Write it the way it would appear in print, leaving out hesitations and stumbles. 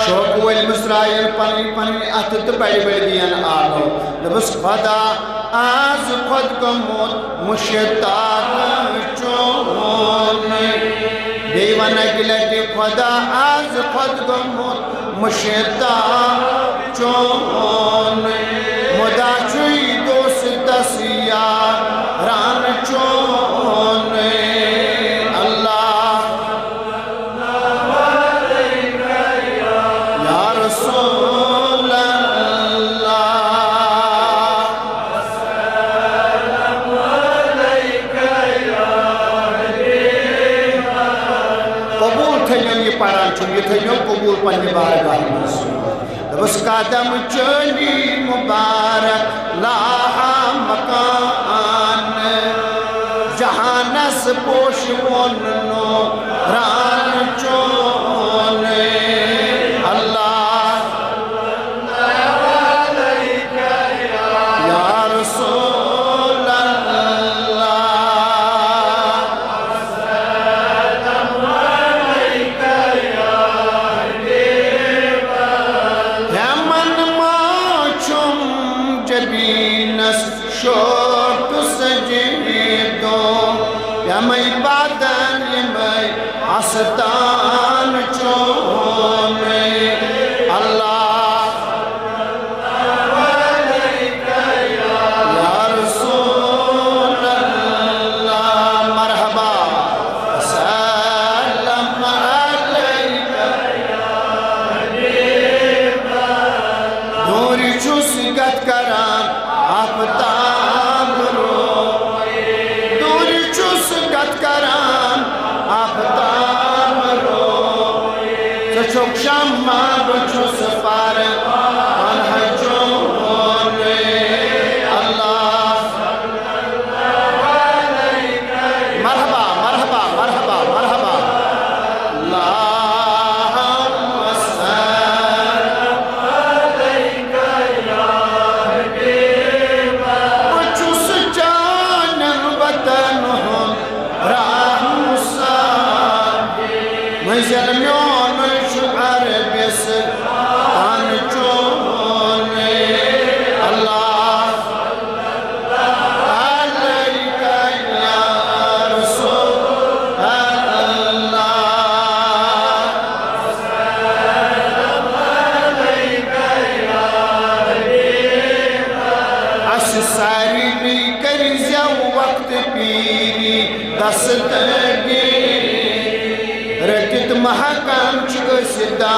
शौक वल मुस्राइल पनी पनी अत तो बड़ी बड़ी दियन आलो दबस खुदा आज खुद को मोत मुश्ताक चोन देवन गिलती खुदा आज खुद को मोत मुश्ताक चोन मुदा चुई दोस्त दसिया रान चोन अल्लाह या रसूल अल्लाह कबूल थे ये पढ़ान चुन ये थे कबूल पन्ने बारगाह दबस कदम चली मुबारक लाहा मकान जहानस पोश वोनो रान चोन अल्लाह या रसूल अल्लाह हमन माचुम जबीनस शोक सजे दो यमई बादन यमई आस्तान चोन अल्लाह या रसूल अल्लाह मरहबा सल्लम अलैका दूरी चुस गत करान आफ्ताब रोए दूरी चुस गत करान आफ्ताब रोए चुक शम्मा चुस पार अनहजोन अल्लाह मरहबा मरहबा मरहबा मरहबा अल्लाहुम्मा चुस जान वतन राहुसा मजल म्योन शुअर बिस आन चोन अल्लाह अलैका या रसूल अल्लाह अस सारी भी कर वक्त पीरी दस्तगी रटित महकम चुक सिदा